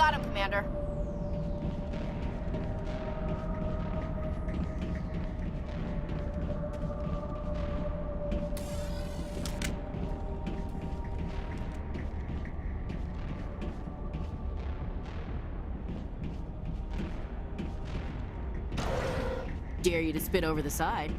got him, Commander. Dare you to spit over the side.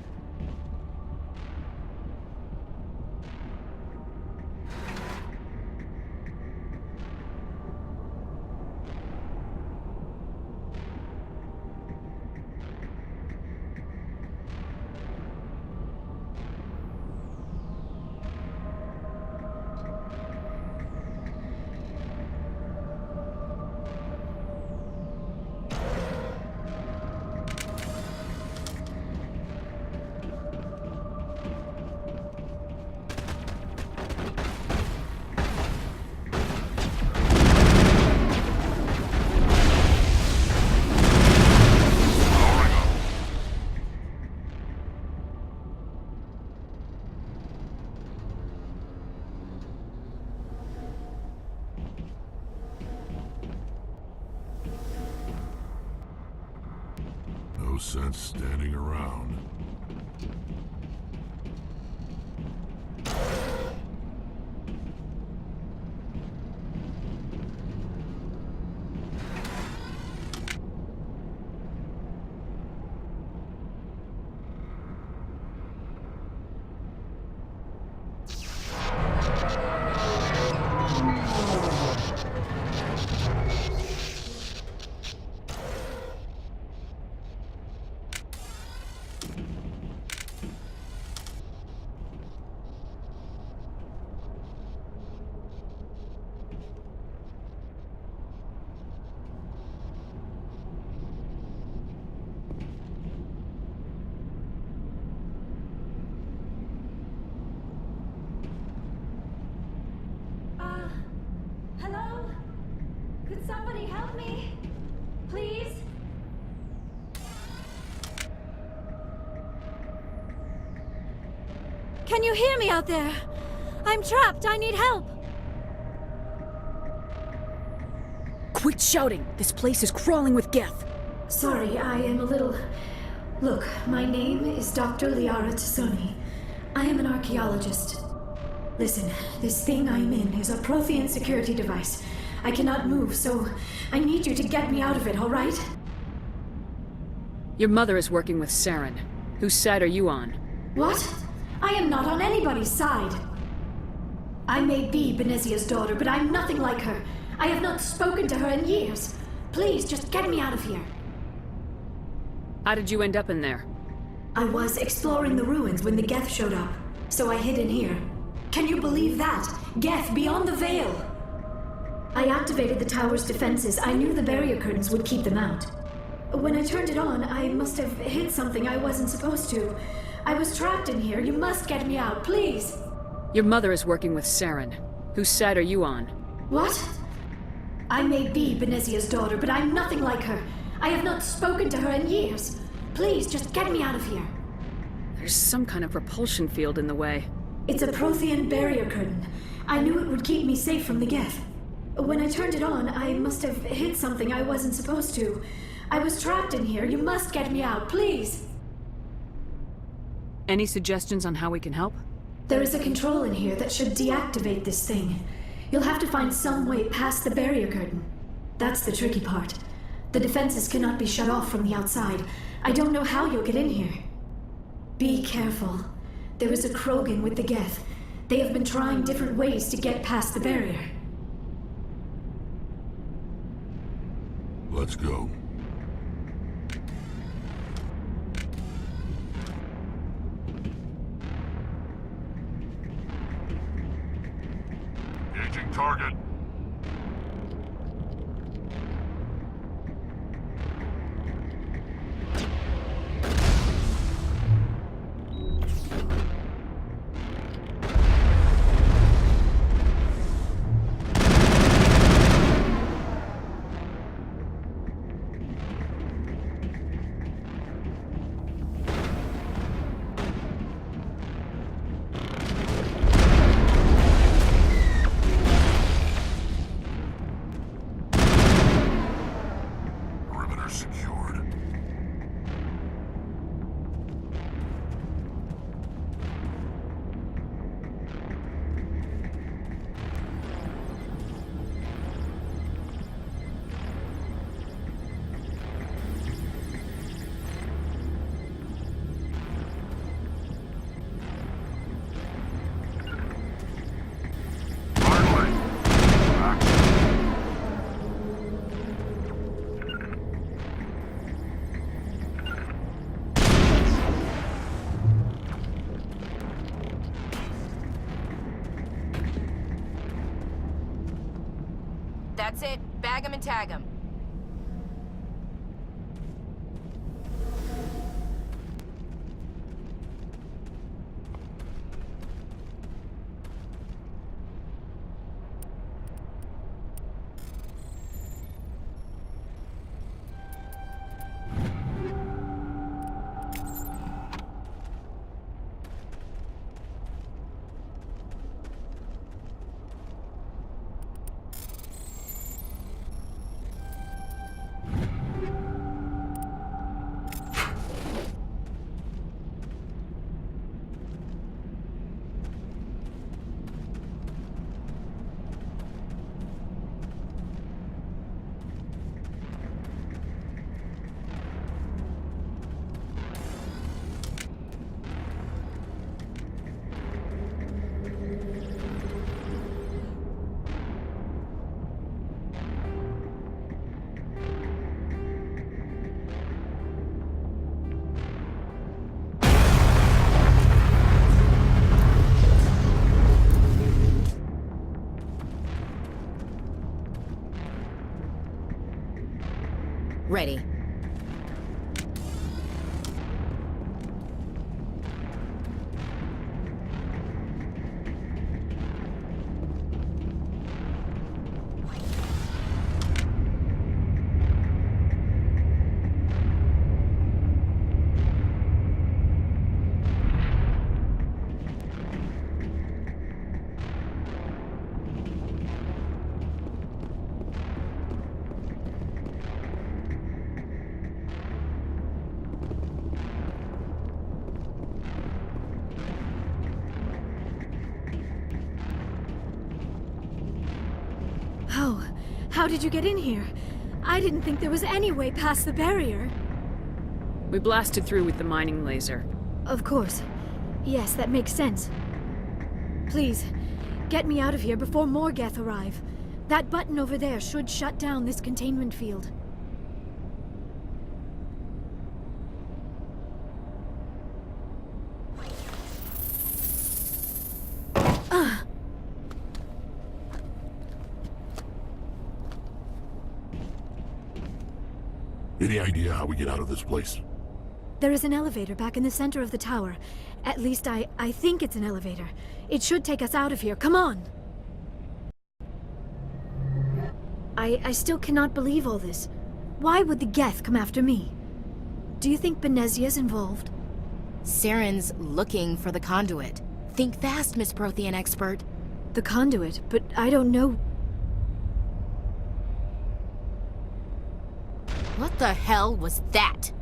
No sense standing around. Hello? Could somebody help me? Please? Can you hear me out there? I'm trapped. I need help. Quit shouting! This place is crawling with geth. Sorry, I am a little... Look, my name is Dr. Liara Tassoni. I am an archaeologist. Listen, this thing I'm in is a Prothean security device. I cannot move, so I need you to get me out of it, all right? Your mother is working with Saren. Whose side are you on? What? I am not on anybody's side. I may be Benezia's daughter, but I'm nothing like her. I have not spoken to her in years. Please, just get me out of here. How did you end up in there? I was exploring the ruins when the geth showed up, so I hid in here. Can you believe that? Geth beyond the veil! I activated the tower's defenses. I knew the barrier curtains would keep them out. When I turned it on, I must have hit something I wasn't supposed to. I was trapped in here. You must get me out, please! Your mother is working with Saren. Whose side are you on? What? I may be Benezia's daughter, but I'm nothing like her. I have not spoken to her in years. Please, just get me out of here. There's some kind of repulsion field in the way. It's a Prothean barrier curtain. I knew it would keep me safe from the geth. When I turned it on, I must have hit something I wasn't supposed to. I was trapped in here. You must get me out, please! Any suggestions on how we can help? There is a control in here that should deactivate this thing. You'll have to find some way past the barrier curtain. That's the tricky part. The defenses cannot be shut off from the outside. I don't know how you'll get in here. Be careful. There is a krogan with the geth. They have been trying different ways to get past the barrier. Let's go. Engaging target. That's it. Bag 'em and tag 'em. Ready. How did you get in here? I didn't think there was any way past the barrier. We blasted through with the mining laser. Of course. Yes, that makes sense. Please, get me out of here before more geth arrive. That button over there should shut down this containment field. Any idea how we get out of this place? There is an elevator back in the center of the tower. At least I think it's an elevator. It should take us out of here. Come on! I still cannot believe all this. Why would the geth come after me? Do you think Benezia's involved? Saren's looking for the conduit. Think fast, Miss Prothean expert. The conduit, but I don't know. What the hell was that?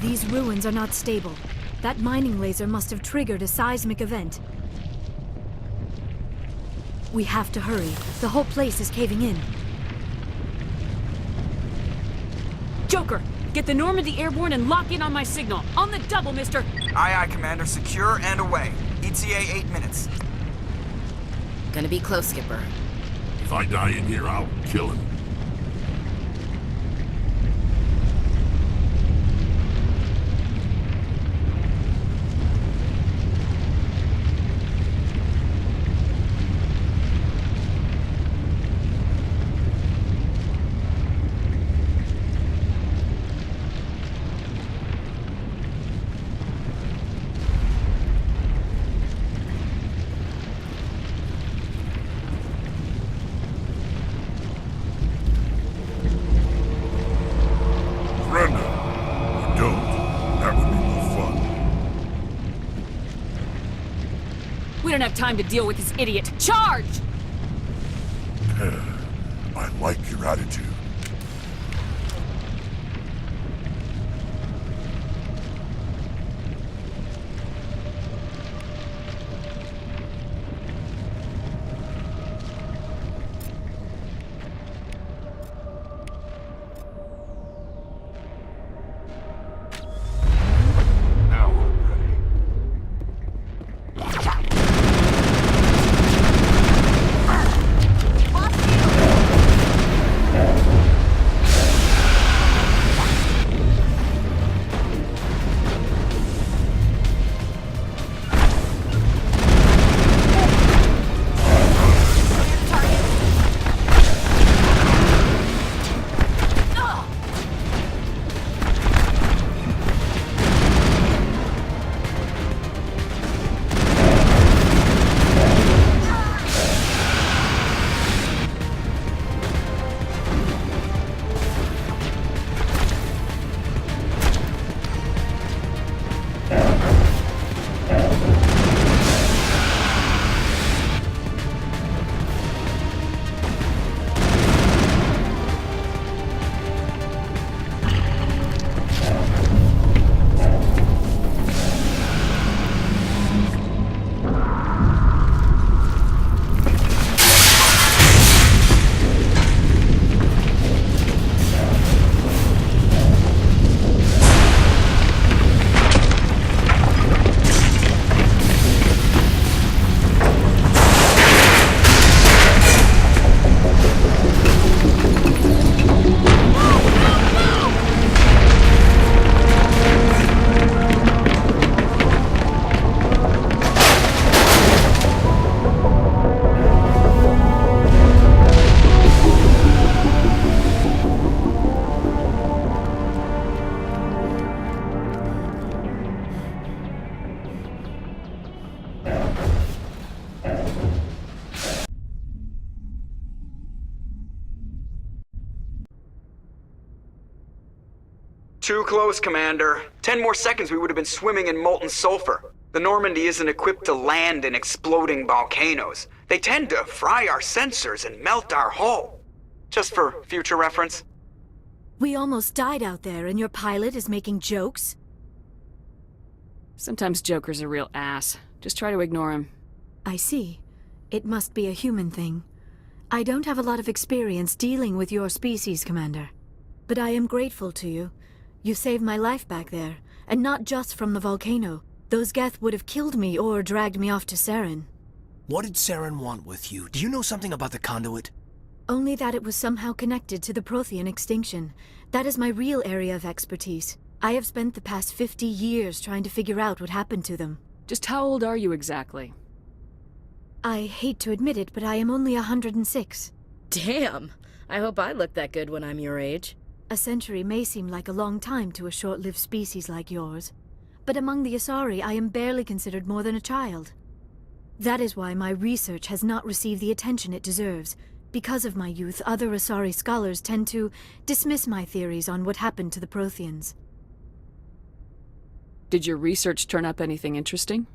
These ruins are not stable. That mining laser must have triggered a seismic event. We have to hurry. The whole place is caving in. Joker, get the Normandy airborne and lock in on my signal. On the double, mister! Aye, aye, Commander. Secure and away. ETA 8 minutes. Gonna be close, Skipper. If I die in here, I'll kill him. We don't have time to deal with this idiot. Charge! I like your attitude. Too close, Commander. 10 more seconds we would have been swimming in molten sulfur. The Normandy isn't equipped to land in exploding volcanoes. They tend to fry our sensors and melt our hull. Just for future reference. We almost died out there, and your pilot is making jokes? Sometimes Joker's a real ass. Just try to ignore him. I see. It must be a human thing. I don't have a lot of experience dealing with your species, Commander. But I am grateful to you. You saved my life back there, and not just from the volcano. Those geth would have killed me or dragged me off to Saren. What did Saren want with you? Do you know something about the conduit? Only that it was somehow connected to the Prothean extinction. That is my real area of expertise. I have spent the past 50 years trying to figure out what happened to them. Just how old are you exactly? I hate to admit it, but I am only 106. Damn! I hope I look that good when I'm your age. A century may seem like a long time to a short-lived species like yours, but among the Asari I am barely considered more than a child. That is why my research has not received the attention it deserves. Because of my youth, other Asari scholars tend to dismiss my theories on what happened to the Protheans. Did your research turn up anything interesting?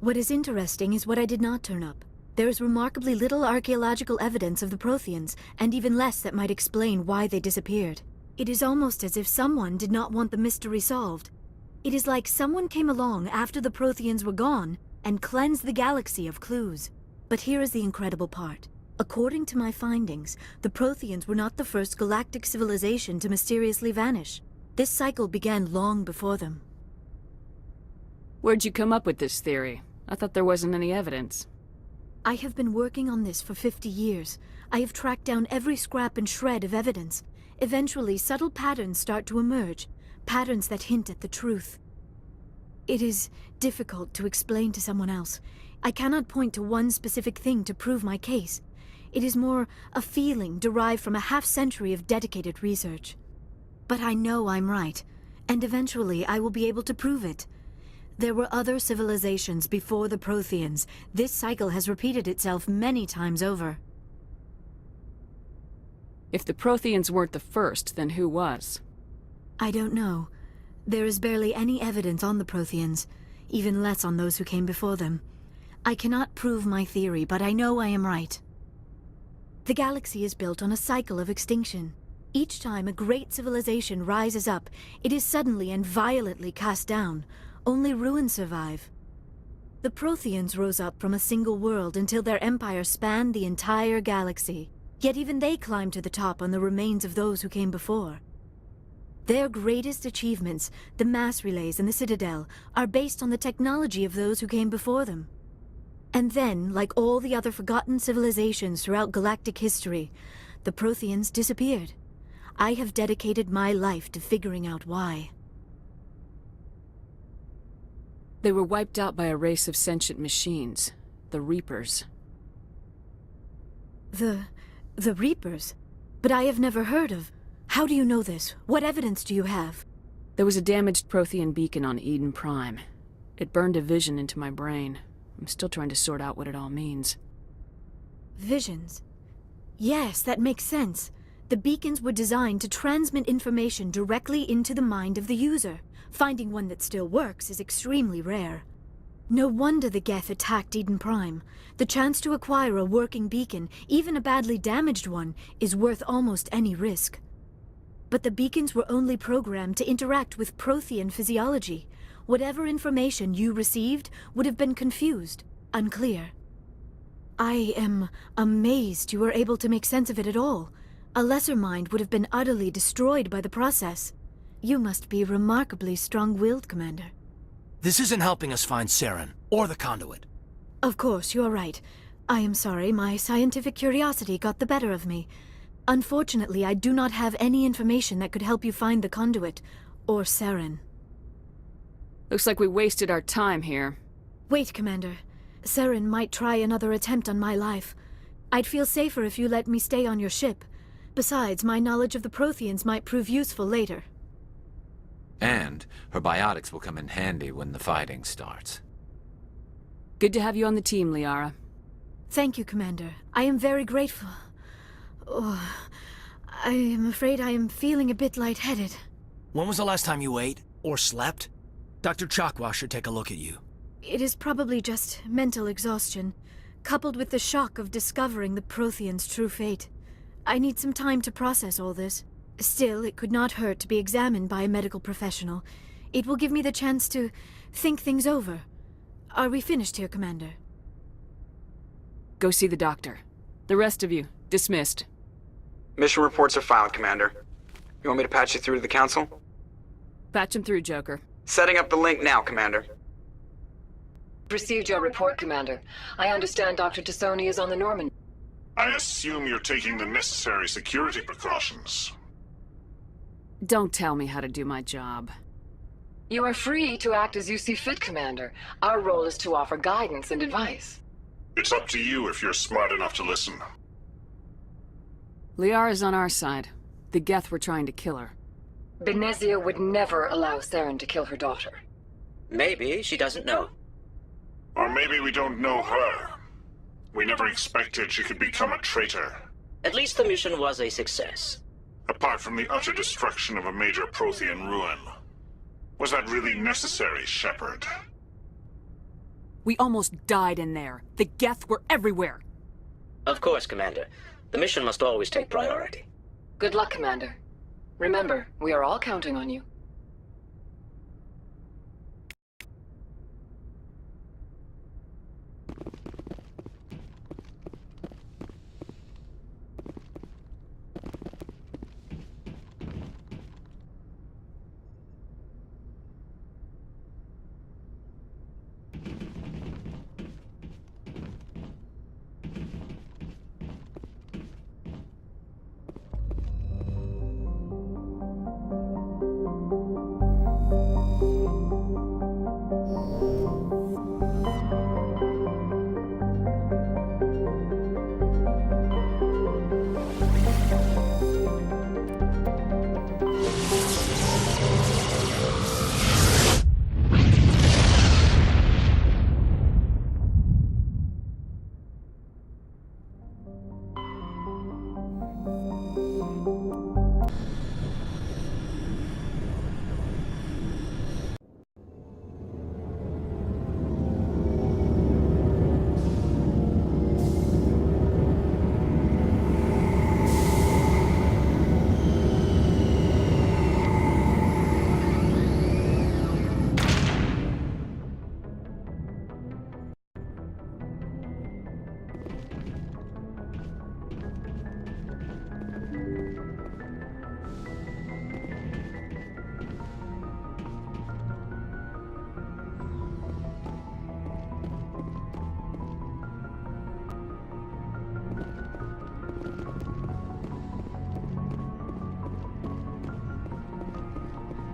What is interesting is what I did not turn up. There is remarkably little archaeological evidence of the Protheans, and even less that might explain why they disappeared. It is almost as if someone did not want the mystery solved. It is like someone came along after the Protheans were gone and cleansed the galaxy of clues. But here is the incredible part. According to my findings, the Protheans were not the first galactic civilization to mysteriously vanish. This cycle began long before them. Where'd you come up with this theory? I thought there wasn't any evidence. I have been working on this for 50 years. I have tracked down every scrap and shred of evidence. Eventually, subtle patterns start to emerge, patterns that hint at the truth. It is difficult to explain to someone else. I cannot point to one specific thing to prove my case. It is more a feeling derived from a half-century of dedicated research. But I know I'm right, and eventually I will be able to prove it. There were other civilizations before the Protheans. This cycle has repeated itself many times over. If the Protheans weren't the first, then who was? I don't know. There is barely any evidence on the Protheans, even less on those who came before them. I cannot prove my theory, but I know I am right. The galaxy is built on a cycle of extinction. Each time a great civilization rises up, it is suddenly and violently cast down. Only ruins survive. The Protheans rose up from a single world until their empire spanned the entire galaxy. Yet even they climbed to the top on the remains of those who came before. Their greatest achievements, the mass relays and the citadel, are based on the technology of those who came before them. And then, like all the other forgotten civilizations throughout galactic history, the Protheans disappeared. I have dedicated my life to figuring out why. They were wiped out by a race of sentient machines, the Reapers. The Reapers? But I have never heard of... How do you know this? What evidence do you have? There was a damaged Prothean beacon on Eden Prime. It burned a vision into my brain. I'm still trying to sort out what it all means. Visions? Yes, that makes sense. The beacons were designed to transmit information directly into the mind of the user. Finding one that still works is extremely rare. No wonder the Geth attacked Eden Prime. The chance to acquire a working beacon, even a badly damaged one, is worth almost any risk. But the beacons were only programmed to interact with Prothean physiology. Whatever information you received would have been confused, unclear. I am amazed you were able to make sense of it at all. A lesser mind would have been utterly destroyed by the process. You must be remarkably strong-willed, Commander. This isn't helping us find Saren, or the conduit. Of course, you're right. I am sorry, my scientific curiosity got the better of me. Unfortunately, I do not have any information that could help you find the conduit, or Saren. Looks like we wasted our time here. Wait, Commander. Saren might try another attempt on my life. I'd feel safer if you let me stay on your ship. Besides, my knowledge of the Protheans might prove useful later. And her biotics will come in handy when the fighting starts. Good to have you on the team, Liara. Thank you, Commander. I am very grateful. Oh, I am afraid I am feeling a bit lightheaded. When was the last time you ate? Or slept? Dr. Chakwa should take a look at you. It is probably just mental exhaustion, coupled with the shock of discovering the Prothean's true fate. I need some time to process all this. Still, it could not hurt to be examined by a medical professional. It will give me the chance to think things over. Are we finished here, Commander? Go see the doctor. The rest of you, dismissed. Mission reports are filed, Commander. You want me to patch you through to the Council? Patch him through, Joker. Setting up the link now, Commander. Received your report, Commander. I understand Dr. Tassoni is on the Normandy. I assume you're taking the necessary security precautions. Don't tell me how to do my job. You are free to act as you see fit, Commander. Our role is to offer guidance and advice. It's up to you if you're smart enough to listen. Liara's on our side. The Geth were trying to kill her. Benezia would never allow Saren to kill her daughter. Maybe she doesn't know. Or maybe we don't know her. We never expected she could become a traitor. At least the mission was a success. Apart from the utter destruction of a major Prothean ruin. Was that really necessary, Shepard? We almost died in there. The Geth were everywhere. Of course, Commander. The mission must always take priority. Good luck, Commander. Remember, we are all counting on you.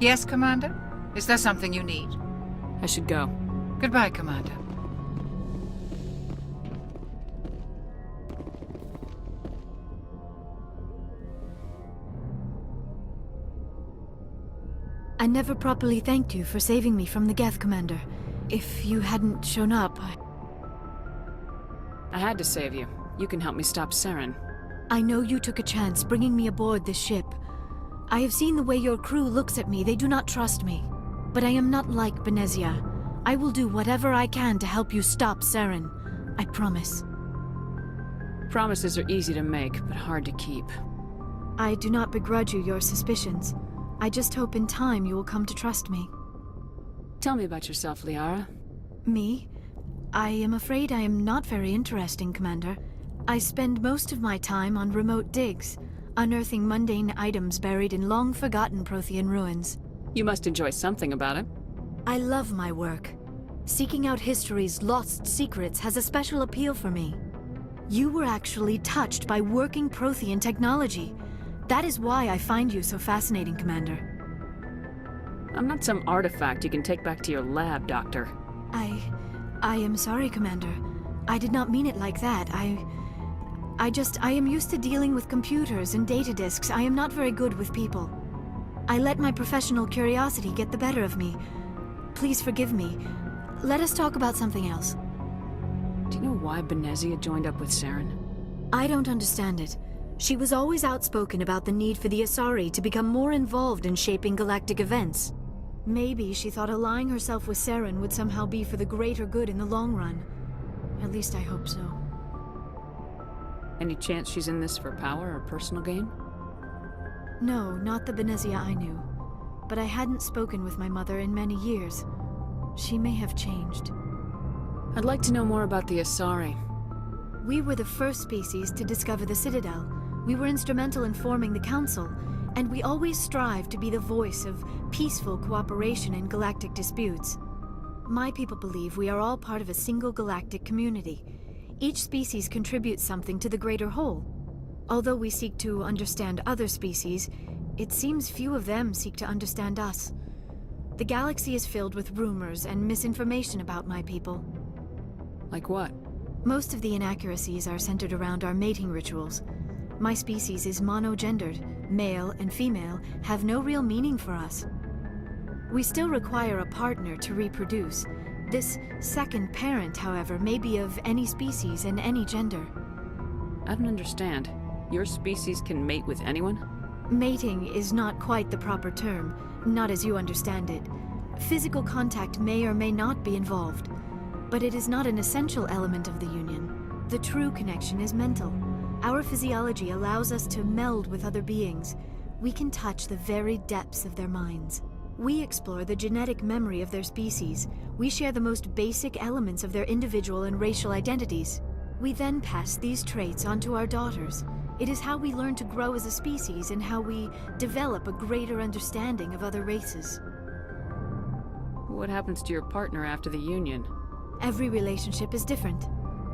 Yes, Commander? Is there something you need? I should go. Goodbye, Commander. I never properly thanked you for saving me from the Geth, Commander. If you hadn't shown up, I had to save you. You can help me stop Saren. I know you took a chance bringing me aboard this ship. I have seen the way your crew looks at me. They do not trust me. But I am not like Benezia. I will do whatever I can to help you stop Saren. I promise. Promises are easy to make, but hard to keep. I do not begrudge you your suspicions. I just hope in time you will come to trust me. Tell me about yourself, Liara. Me? I am afraid I am not very interesting, Commander. I spend most of my time on remote digs, unearthing mundane items buried in long-forgotten Prothean ruins. You must enjoy something about it. I love my work. Seeking out history's lost secrets has a special appeal for me. You were actually touched by working Prothean technology. That is why I find you so fascinating, Commander. I'm not some artifact you can take back to your lab, Doctor. I am sorry, Commander. I did not mean it like that. I am used to dealing with computers and data disks. I am not very good with people. I let my professional curiosity get the better of me. Please forgive me. Let us talk about something else. Do you know why Benezia joined up with Saren? I don't understand it. She was always outspoken about the need for the Asari to become more involved in shaping galactic events. Maybe she thought allying herself with Saren would somehow be for the greater good in the long run. At least I hope so. Any chance she's in this for power or personal gain? No, not the Benezia I knew. But I hadn't spoken with my mother in many years. She may have changed. I'd like to know more about the Asari. We were the first species to discover the Citadel. We were instrumental in forming the Council, and we always strive to be the voice of peaceful cooperation in galactic disputes. My people believe we are all part of a single galactic community. Each species contributes something to the greater whole. Although we seek to understand other species, it seems few of them seek to understand us. The galaxy is filled with rumors and misinformation about my people. Like what? Most of the inaccuracies are centered around our mating rituals. My species is monogendered. Male and female have no real meaning for us. We still require a partner to reproduce. This second parent, however, may be of any species and any gender. I don't understand. Your species can mate with anyone? Mating is not quite the proper term, not as you understand it. Physical contact may or may not be involved, but it is not an essential element of the union. The true connection is mental. Our physiology allows us to meld with other beings. We can touch the very depths of their minds. We explore the genetic memory of their species. We share the most basic elements of their individual and racial identities. We then pass these traits onto our daughters. It is how we learn to grow as a species and how we develop a greater understanding of other races. What happens to your partner after the union? Every relationship is different.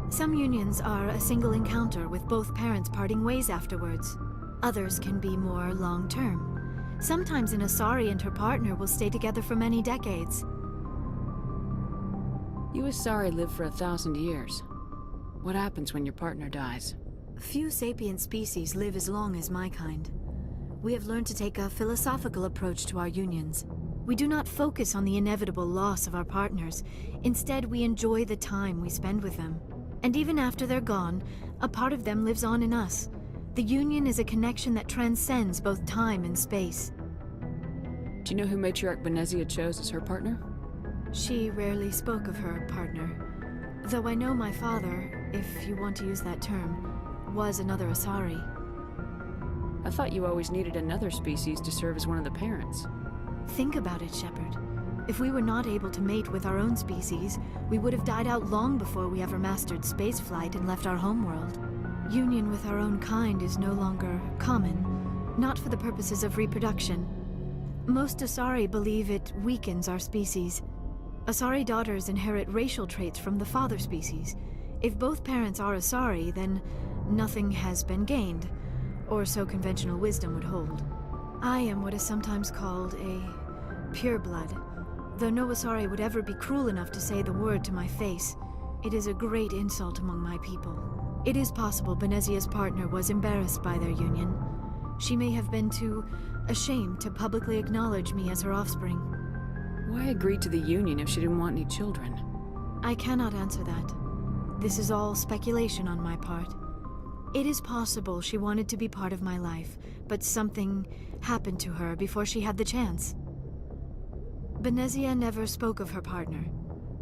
Some unions are a single encounter with both parents parting ways afterwards. Others can be more long-term. Sometimes an Asari and her partner will stay together for many decades. You Asari live for 1,000 years. What happens when your partner dies? Few sapient species live as long as my kind. We have learned to take a philosophical approach to our unions. We do not focus on the inevitable loss of our partners. Instead, we enjoy the time we spend with them. And even after they're gone, a part of them lives on in us. The union is a connection that transcends both time and space. Do you know who Matriarch Benezia chose as her partner? She rarely spoke of her partner. Though I know my father, if you want to use that term, was another Asari. I thought you always needed another species to serve as one of the parents. Think about it, Shepard. If we were not able to mate with our own species, we would have died out long before we ever mastered spaceflight and left our homeworld. Union with our own kind is no longer common, not for the purposes of reproduction. Most Asari believe it weakens our species. Asari daughters inherit racial traits from the father species. If both parents are Asari, then nothing has been gained, or so conventional wisdom would hold. I am what is sometimes called a pureblood. Though no Asari would ever be cruel enough to say the word to my face, it is a great insult among my people. It is possible Benezia's partner was embarrassed by their union. She may have been too ashamed to publicly acknowledge me as her offspring. Why agree to the union if she didn't want any children? I cannot answer that. This is all speculation on my part. It is possible she wanted to be part of my life, but something happened to her before she had the chance. Benezia never spoke of her partner.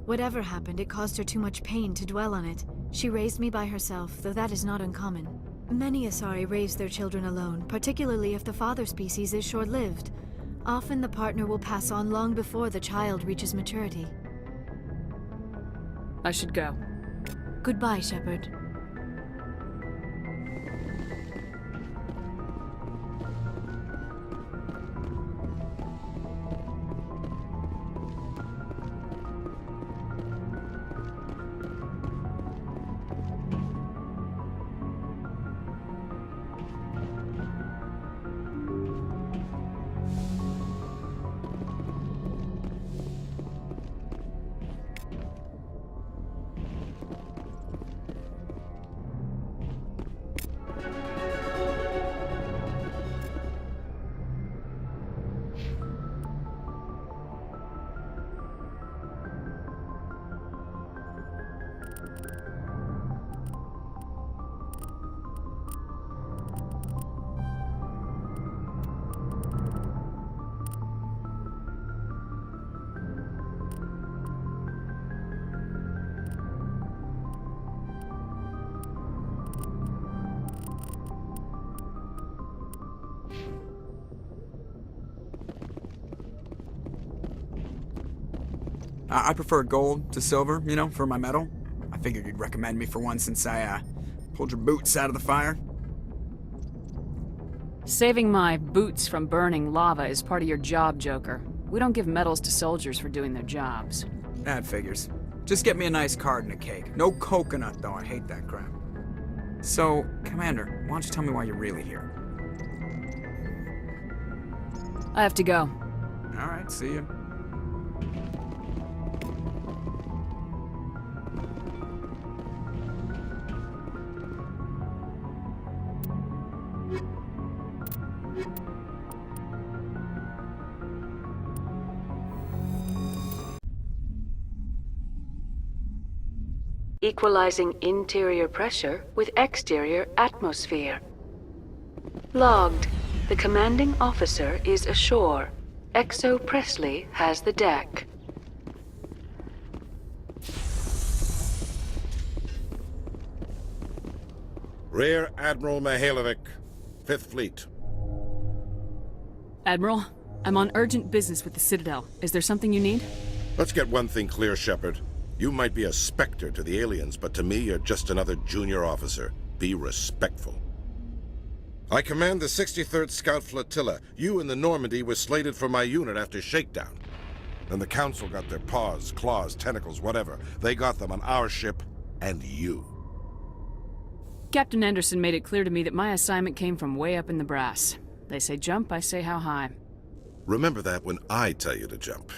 Whatever happened, it caused her too much pain to dwell on it. She raised me by herself, though that is not uncommon. Many Asari raise their children alone, particularly if the father species is short-lived. Often the partner will pass on long before the child reaches maturity. I should go. Goodbye, Shepard. I prefer gold to silver, you know, for my medal. I figured you'd recommend me for one since I, pulled your boots out of the fire. Saving my boots from burning lava is part of your job, Joker. We don't give medals to soldiers for doing their jobs. That figures. Just get me a nice card and a cake. No coconut, though. I hate that crap. So, Commander, why don't you tell me why you're really here? I have to go. All right, see you. Equalizing interior pressure with exterior atmosphere. Logged. The commanding officer is ashore. Exo Presley has the deck. Rear Admiral Mikhailovich, 5th Fleet. Admiral, I'm on urgent business with the Citadel. Is there something you need? Let's get one thing clear, Shepard. You might be a specter to the aliens, but to me, you're just another junior officer. Be respectful. I command the 63rd Scout Flotilla. You and the Normandy were slated for my unit after shakedown. Then the Council got their paws, claws, tentacles, whatever. They got them on our ship, and you. Captain Anderson made it clear to me that my assignment came from way up in the brass. They say jump, I say how high. Remember that when I tell you to jump.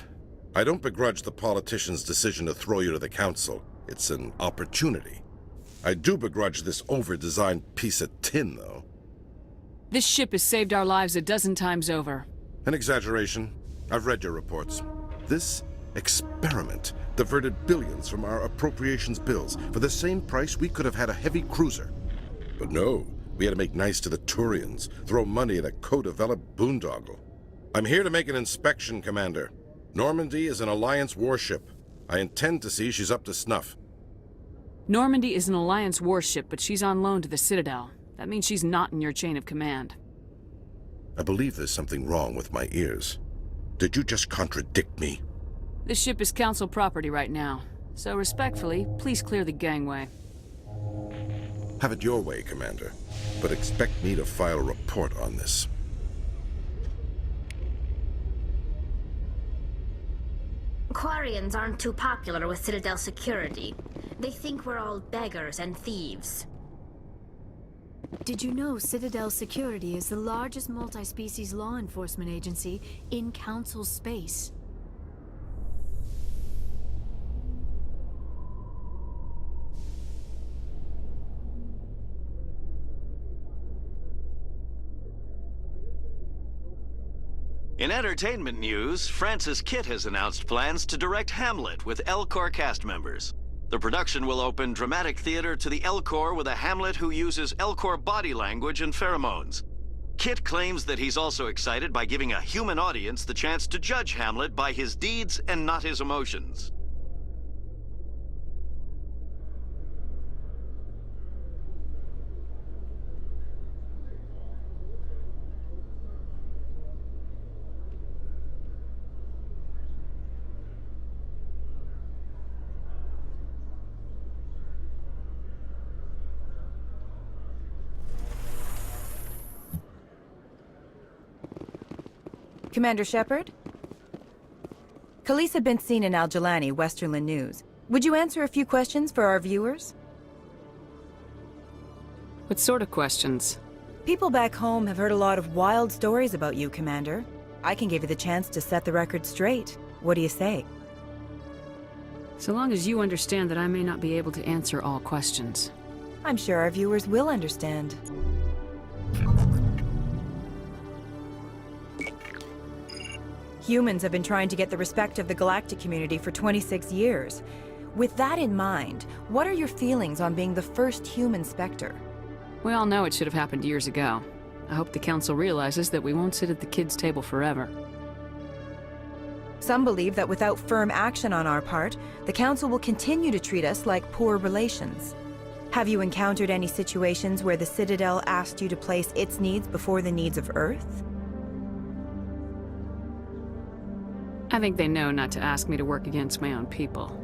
I don't begrudge the politician's decision to throw you to the Council. It's an opportunity. I do begrudge this over-designed piece of tin, though. This ship has saved our lives a dozen times over. An exaggeration. I've read your reports. This experiment diverted billions from our appropriations bills. For the same price, we could have had a heavy cruiser. But no, we had to make nice to the Turians, throw money at a co-developed boondoggle. I'm here to make an inspection, Commander. Normandy is an Alliance warship. I intend to see she's up to snuff. Normandy is an Alliance warship, but she's on loan to the Citadel. That means she's not in your chain of command. I believe there's something wrong with my ears. Did you just contradict me? This ship is Council property right now. So respectfully, please clear the gangway. Have it your way, Commander. But expect me to file a report on this. Quarians aren't too popular with Citadel security. They think we're all beggars and thieves. Did you know Citadel Security is the largest multi-species law enforcement agency in Council space? In entertainment news, Francis Kitt has announced plans to direct Hamlet with L-Corps cast members. The production will open dramatic theater to the L-Corps with a Hamlet who uses L-Corps body language and pheromones. Kitt claims that he's also excited by giving a human audience the chance to judge Hamlet by his deeds and not his emotions. Commander Shepard? Khalisah been seen in al-Jilani, Westerland News. Would you answer a few questions for our viewers? What sort of questions? People back home have heard a lot of wild stories about you, Commander. I can give you the chance to set the record straight. What do you say? So long as you understand that I may not be able to answer all questions. I'm sure our viewers will understand. Humans have been trying to get the respect of the galactic community for 26 years. With that in mind, what are your feelings on being the first human Spectre? We all know it should have happened years ago. I hope the Council realizes that we won't sit at the kids' table forever. Some believe that without firm action on our part, the Council will continue to treat us like poor relations. Have you encountered any situations where the Citadel asked you to place its needs before the needs of Earth? I think they know not to ask me to work against my own people.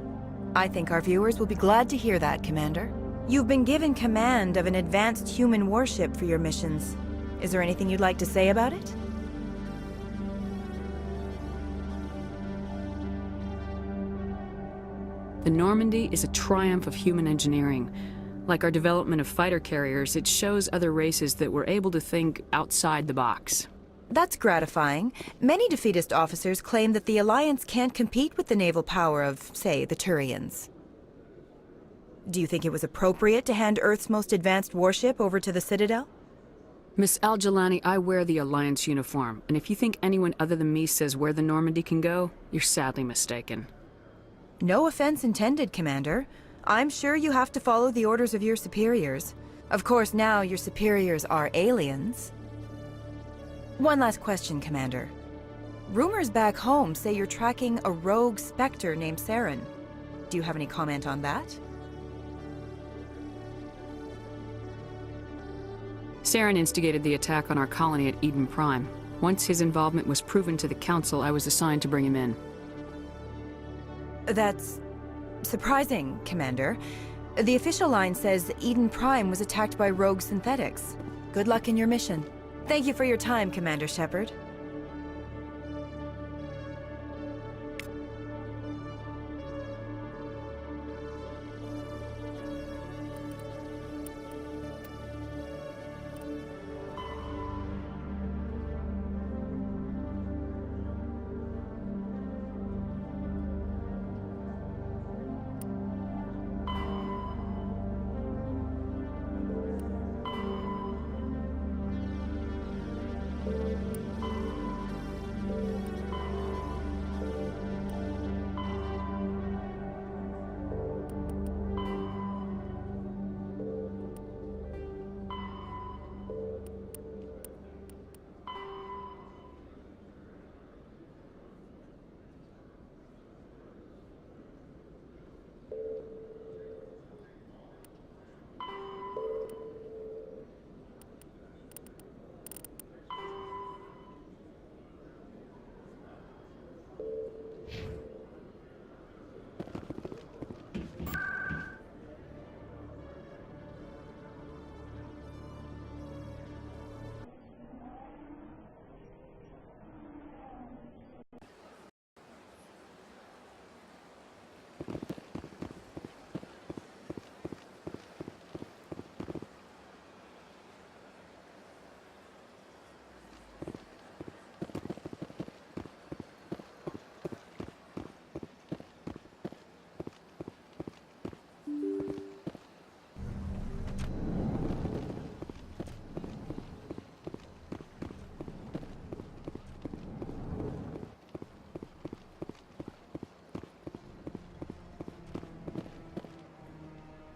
I think our viewers will be glad to hear that, Commander. You've been given command of an advanced human warship for your missions. Is there anything you'd like to say about it? The Normandy is a triumph of human engineering. Like our development of fighter carriers, it shows other races that we're able to think outside the box. That's gratifying. Many defeatist officers claim that the Alliance can't compete with the naval power of, say, the Turians. Do you think it was appropriate to hand Earth's most advanced warship over to the Citadel? Miss al-Jilani, I wear the Alliance uniform, and if you think anyone other than me says where the Normandy can go, you're sadly mistaken. No offense intended, Commander. I'm sure you have to follow the orders of your superiors. Of course, now your superiors are aliens. One last question, Commander. Rumors back home say you're tracking a rogue Spectre named Saren. Do you have any comment on that? Saren instigated the attack on our colony at Eden Prime. Once his involvement was proven to the Council, I was assigned to bring him in. That's surprising, Commander. The official line says Eden Prime was attacked by rogue synthetics. Good luck in your mission. Thank you for your time, Commander Shepard.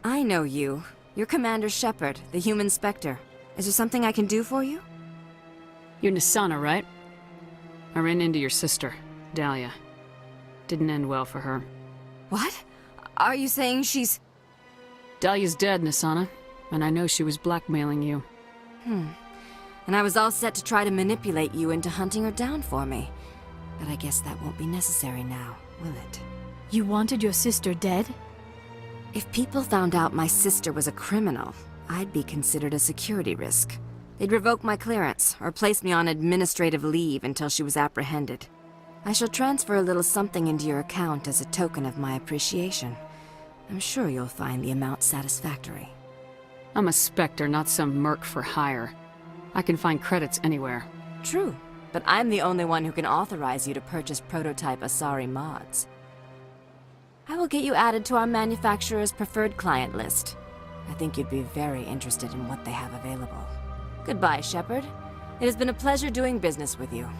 I know you. You're Commander Shepard, the human Spectre. Is there something I can do for you? You're Nassana, right? I ran into your sister, Dahlia. Didn't end well for her. What? Are you saying she's... Dahlia's dead, Nassana. And I know she was blackmailing you. And I was all set to try to manipulate you into hunting her down for me. But I guess that won't be necessary now, will it? You wanted your sister dead? If people found out my sister was a criminal, I'd be considered a security risk. They'd revoke my clearance, or place me on administrative leave until she was apprehended. I shall transfer a little something into your account as a token of my appreciation. I'm sure you'll find the amount satisfactory. I'm a Spectre, not some merc for hire. I can find credits anywhere. True, but I'm the only one who can authorize you to purchase prototype Asari mods. I will get you added to our manufacturer's preferred client list. I think you'd be very interested in what they have available. Goodbye, Shepard. It has been a pleasure doing business with you.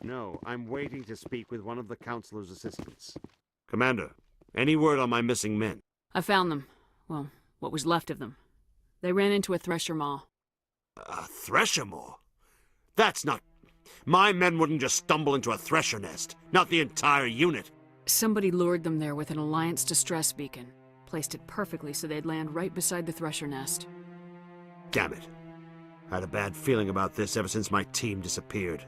No, I'm waiting to speak with one of the Councilor's assistants. Commander, any word on my missing men? I found them. Well, what was left of them. They ran into a thresher maw. A thresher maw? That's not... My men wouldn't just stumble into a thresher nest. Not the entire unit. Somebody lured them there with an Alliance distress beacon. Placed it perfectly so they'd land right beside the thresher nest. Damn it. I had a bad feeling about this ever since my team disappeared.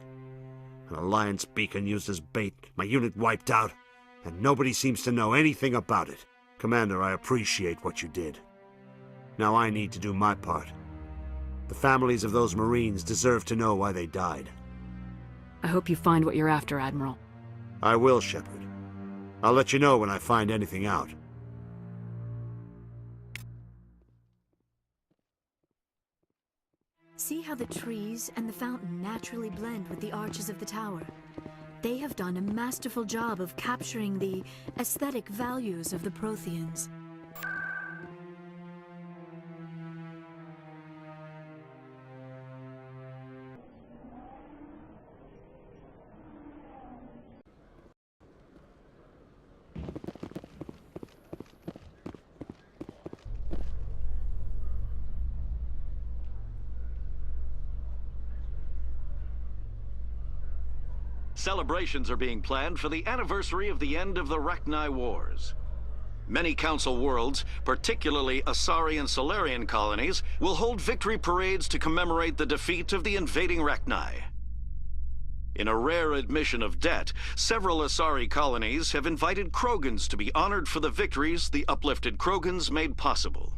An Alliance beacon used as bait, my unit wiped out, and nobody seems to know anything about it. Commander, I appreciate what you did. Now I need to do my part. The families of those Marines deserve to know why they died. I hope you find what you're after, Admiral. I will, Shepard. I'll let you know when I find anything out. See how the trees and the fountain naturally blend with the arches of the tower? They have done a masterful job of capturing the aesthetic values of the Protheans. Celebrations are being planned for the anniversary of the end of the Rachni Wars. Many Council worlds, particularly Asari and Solarian colonies, will hold victory parades to commemorate the defeat of the invading Rachni. In a rare admission of debt, several Asari colonies have invited Krogans to be honored for the victories the uplifted Krogans made possible.